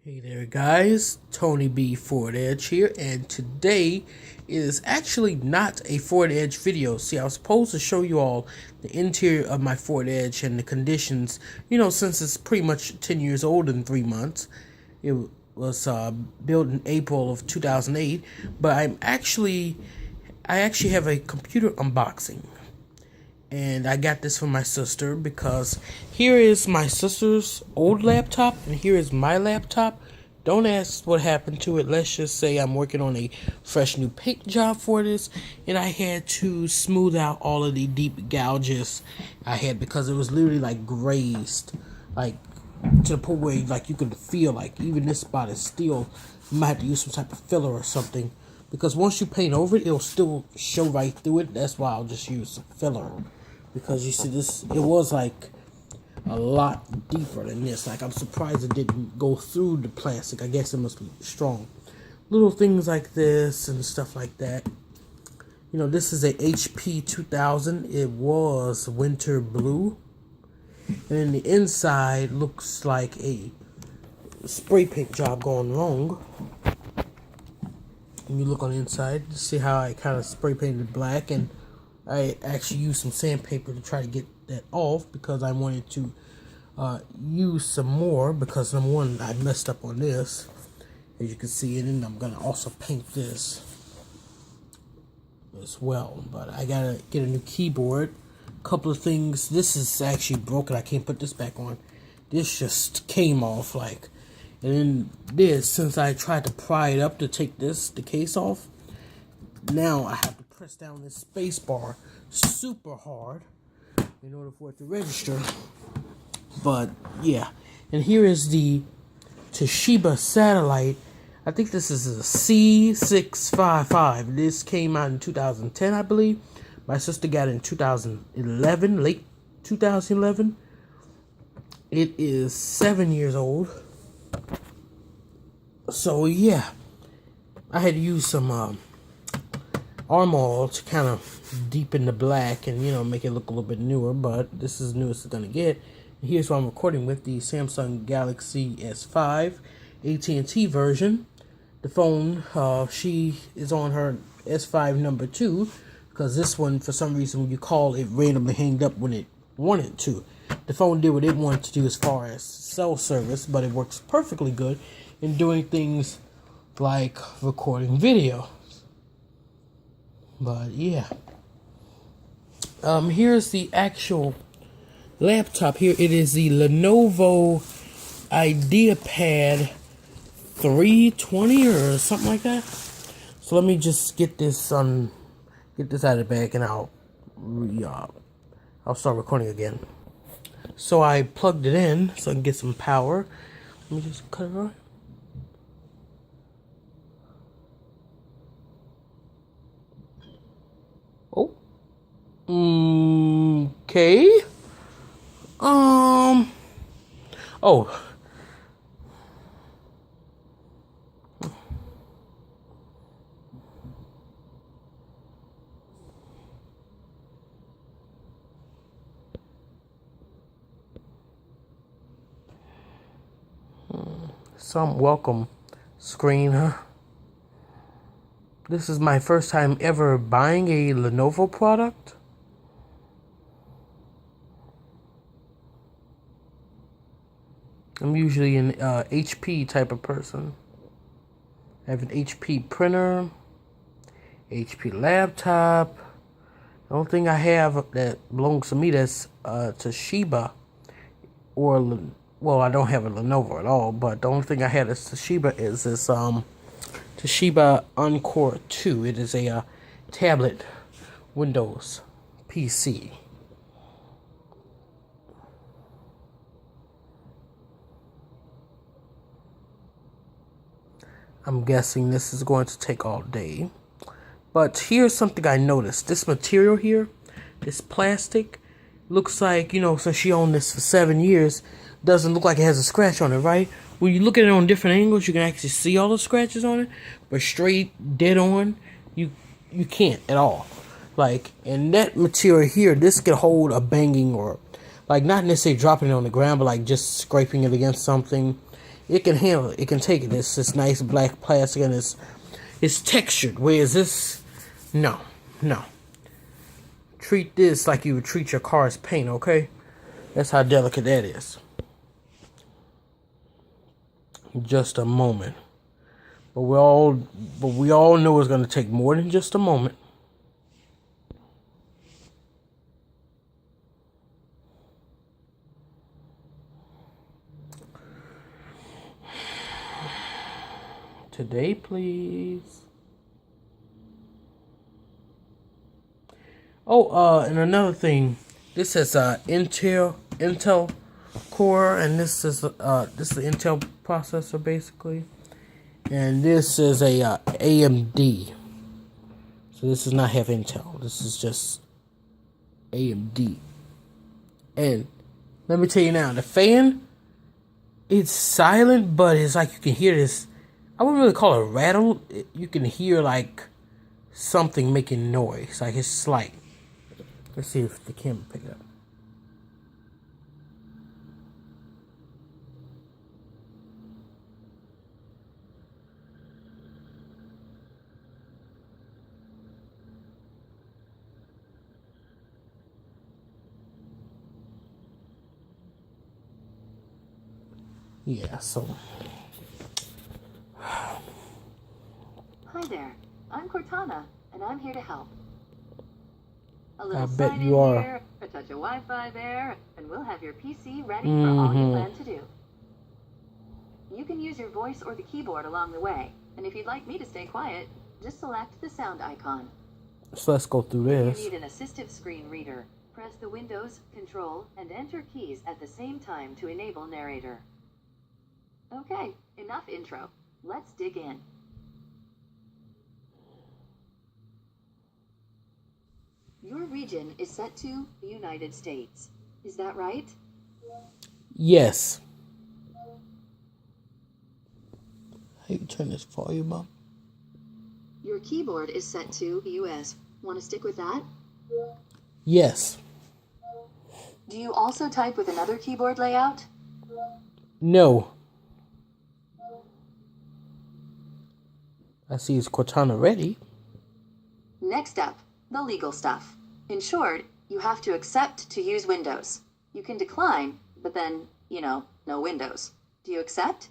Hey there guys, Tony B Ford Edge here, and today is actually not a Ford Edge video. See, I was supposed to show you all the interior of my Ford Edge and the conditions, since it's pretty much 10 years old in 3 months. It was built in April of 2008, but I actually have a computer unboxing. And I got this from my sister because here is my sister's old laptop and here is my laptop. Don't ask what happened to it. Let's just say I'm working on a fresh new paint job for this, and I had to smooth out all of the deep gouges I had because it was literally like grazed, like to the point where like you could feel like even this spot is still, you might have to use some type of filler or something, because once you paint over it, it'll still show right through it. That's why I'll just use some filler. Because you see this, it was like a lot deeper than this. Like, I'm surprised it didn't go through the plastic. I guess it must be strong. Little things like this and stuff like that. This is a HP 2000. It was winter blue. And then the inside looks like a spray paint job gone wrong. When you look on the inside, you see how I kind of spray painted black, and I actually used some sandpaper to try to get that off because I wanted to use some more, because number one, I messed up on this, as you can see, and then I'm going to also paint this as well. But I got to get a new keyboard. A couple of things. This is actually broken. I can't put this back on. This just came off, like, and then this, since I tried to pry it up to take the case off, now I have to press down this space bar super hard in order for it to register. But yeah, and here is the Toshiba satellite. I think this is a C655. This came out in 2010, I believe. My sister got it in 2011, late 2011. It is 7 years old. So yeah, I had to use some arm oil to kind of deepen the black and make it look a little bit newer, but this is the newest it's gonna get. And here's what I'm recording with: the Samsung Galaxy S5 AT&T version. The phone, she is on her S5 number 2, because this one, for some reason, when you call, it randomly hanged up when it wanted to. The phone did what it wanted to do as far as cell service, but it works perfectly good in doing things like recording video. But yeah, here's the actual laptop. Here it is, the Lenovo IdeaPad 320 or something like that. So let me just get this out of the bag, and I'll start recording again. So I plugged it in so I can get some power. Let me just cut it off. Oh. Okay. Oh. Some welcome screen, huh? This is my first time ever buying a Lenovo product. I'm usually an HP type of person. I have an HP printer, HP laptop. The only thing I have that belongs to me that's Toshiba, or well, I don't have a Lenovo at all, but the only thing I had is Toshiba is this Toshiba Encore 2. It is a tablet Windows PC. I'm guessing this is going to take all day. But here's something I noticed. This material here, this plastic, looks like, since she owned this for 7 years, doesn't look like it has a scratch on it, right? When you look at it on different angles, you can actually see all the scratches on it. But straight, dead on, you can't at all. Like, and that material here, this could hold a banging, or like not necessarily dropping it on the ground, but like just scraping it against something. it can handle it. It can take it. It's this nice black plastic and it's textured. Whereas this, no. Treat this like you would treat your car's paint, okay? That's how delicate that is. Just a moment. But we all know it's gonna take more than just a moment. Today, please. Oh, and another thing. This is Intel Core, and this is the Intel processor basically, and this is a AMD. So this does not have Intel. This is just AMD. And let me tell you now, the fan, it's silent, but it's like you can hear this. I wouldn't really call it a rattle. You can hear like something making noise. Like it's slight. Let's see if the camera pick it up. Yeah, so. Hi there, I'm Cortana, and I'm here to help. A little I bet sign you in are. here, a touch of Wi-Fi there, and we'll have your PC ready for all you plan to do. You can use your voice or the keyboard along the way, and if you'd like me to stay quiet, just select the sound icon. So let's go through If this. you need an assistive screen reader, press the Windows, Control, and Enter keys at the same time to enable narrator. Okay, enough intro. Let's dig in. Your region is set to the United States. Is that right? Yes. How you turn this volume up? Your keyboard is set to US. Want to stick with that? Yes. Do you also type with another keyboard layout? No. I see it's Cortana ready. Next up, the legal stuff. In short, you have to accept to use Windows. You can decline, but then, no Windows. Do you accept?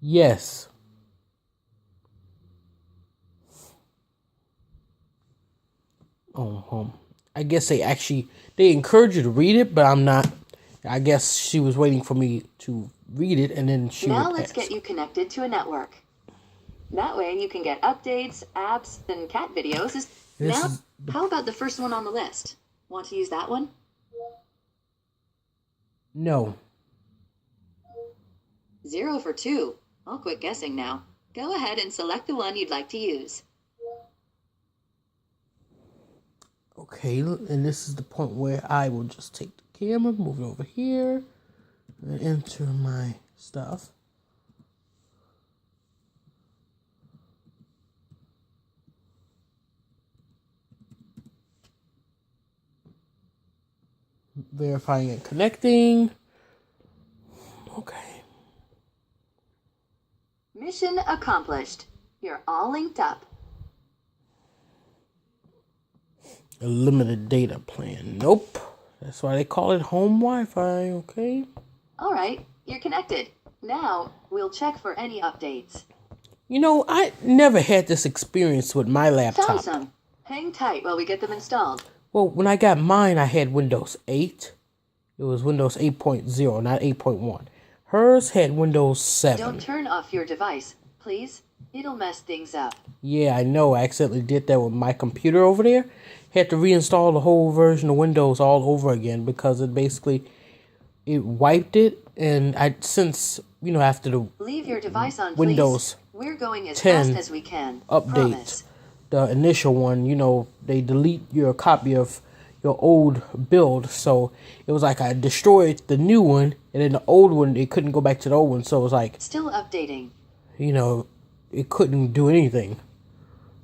Yes. I guess they encourage you to read it, but I'm not. I guess she was waiting for me to read it, and then she Now would let's get you connected to a network. That way you can get updates, apps, and cat videos. How about the first one on the list? Want to use that one? No. 0 for 2. I'll quit guessing now. Go ahead and select the one you'd like to use. Okay, and this is the point where I will just take the camera, move it over here, and enter my stuff. Verifying and connecting. Okay. Mission accomplished. You're all linked up. A limited data plan. Nope. That's why they call it home Wi-Fi, okay? All right, you're connected. Now, we'll check for any updates. I never had this experience with my laptop. Awesome. Hang tight while we get them installed. Well, when I got mine, I had Windows 8. It was Windows 8.0, not 8.1. Hers had Windows 7. Don't turn off your device, please. It'll mess things up. Yeah, I know. I accidentally did that with my computer over there. Had to reinstall the whole version of Windows all over again because it wiped it. And after the Leave your device on, Windows please. We're going as 10 fast as we can. update, Promise. the initial one, they delete your copy of your old build. So it was like I destroyed the new one, and then the old one, it couldn't go back to the old one. So it was like, Still updating. It couldn't do anything.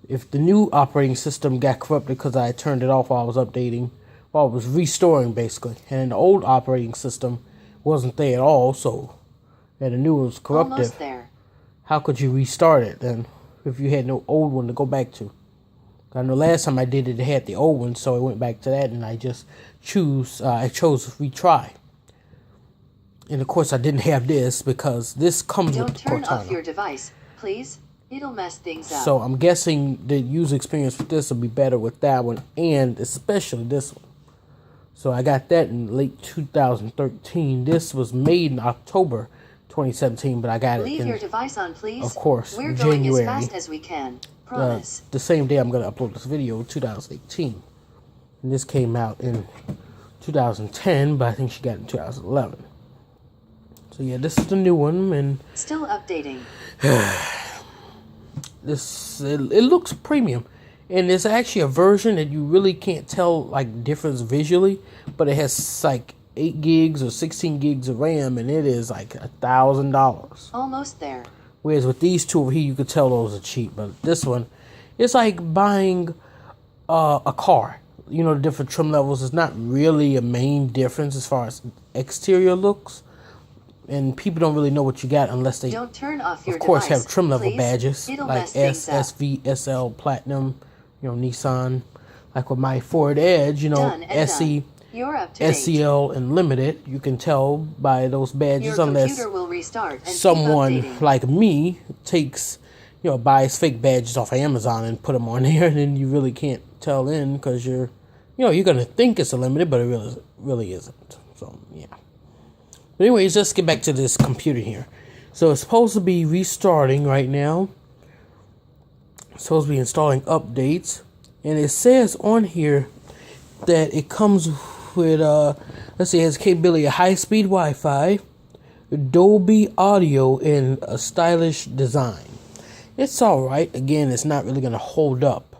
If the new operating system got corrupted because I turned it off while I was updating, while I was restoring basically, and then the old operating system wasn't there at all, so, and the new one was corrupted. Almost there. How could you restart it then if you had no old one to go back to? I know last time I did it, it had the old one, so I went back to that, and I just chose retry. And of course, I didn't have this because this comes with the Cortana. Don't turn off your device, please. It'll mess things up. So I'm guessing the user experience with this will be better with that one, and especially this one. So I got that in late 2013. This was made in October 2017, but I got it in, Leave your device on, please. Of course, We're January. going as fast as we can. Promise. The same day I'm going to upload this video, 2018. And this came out in 2010, but I think she got it in 2011. So yeah, this is the new one, and still updating. It looks premium, and it's actually a version that you really can't tell like difference visually, but it has like 8 gigs or 16 gigs of RAM, and it is like $1,000. Almost there. Whereas with these two over here, you could tell those are cheap, but this one, it's like buying a car. You know, the different trim levels is not really a main difference as far as exterior looks. And people don't really know what you got unless they, don't turn off your of course, device, have trim level please. badges. It'll Like S, SV, SL, Platinum, you know, Nissan. Like with my Ford Edge, you know, SE, you're up to SCL, and Limited. You can tell by those badges your unless computer will restart and someone like me takes, you know, buys fake badges off of Amazon and put them on there, and then you really can't tell in because you're going to think it's a Limited, but it really isn't. So, yeah. But anyways, let's get back to this computer here. So it's supposed to be restarting right now. It's supposed to be installing updates. And it says on here that it comes with, let's see, it has capability of high-speed Wi-Fi, Dolby Audio, and a stylish design. It's alright. Again, it's not really going to hold up.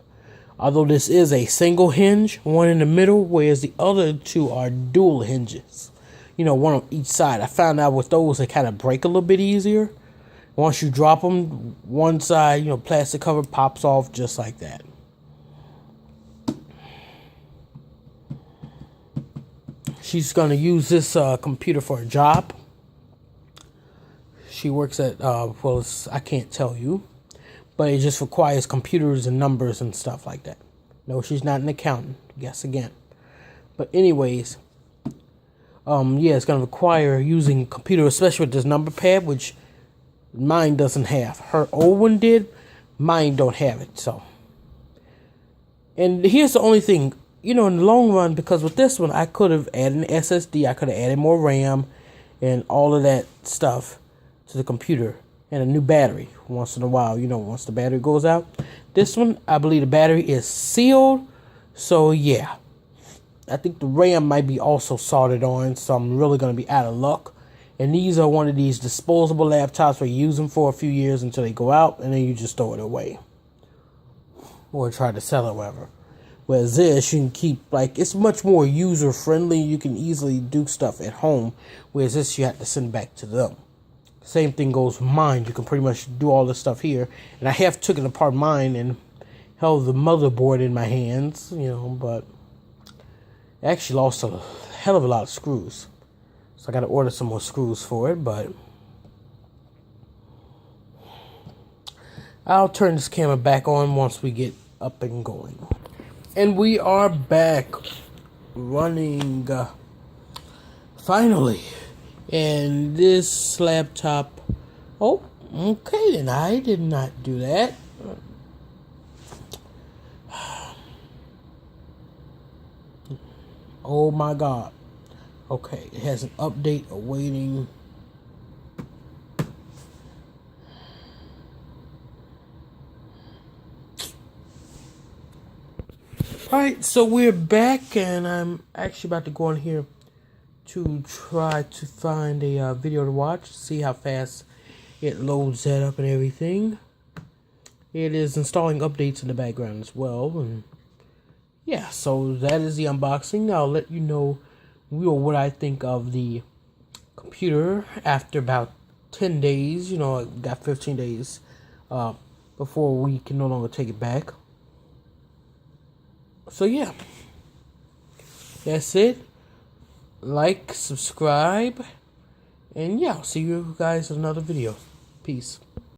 Although this is a single hinge, one in the middle, whereas the other two are dual hinges. You know, one on each side. I found out with those, they kind of break a little bit easier. Once you drop them, one side, you know, plastic cover pops off just like that. She's going to use this computer for a job. She works at, well, I can't tell you. But it just requires computers and numbers and stuff like that. No, she's not an accountant. Guess again. But anyways, yeah, it's going to require using a computer, especially with this number pad, which mine doesn't have. Her old one did. Mine don't have it, so. And here's the only thing. You know, in the long run, because with this one, I could have added an SSD. I could have added more RAM and all of that stuff to the computer. And a new battery once in a while, you know, once the battery goes out. This one, I believe the battery is sealed. So, yeah. I think the RAM might be also soldered on, so I'm really going to be out of luck. And these are one of these disposable laptops where you use them for a few years until they go out, and then you just throw it away. Or try to sell it, whatever. Whereas this, you can keep, like, it's much more user-friendly. You can easily do stuff at home. Whereas this, you have to send back to them. Same thing goes with mine. You can pretty much do all this stuff here. And I have taken apart mine and held the motherboard in my hands, you know, but I actually lost a hell of a lot of screws. So I got to order some more screws for it, but I'll turn this camera back on once we get up and going. And we are back running, finally. And this laptop, oh, okay then, I did not do that. Oh my God. Okay, it has an update awaiting. Alright, so we're back, and I'm actually about to go on here to try to find a video to watch, see how fast it loads that up and everything. It is installing updates in the background as well, and yeah, so that is the unboxing. I'll let you know what I think of the computer after about 10 days. You know, I got 15 days before we can no longer take it back. So yeah, that's it. Like, subscribe, And yeah, I'll see you guys in another video. Peace.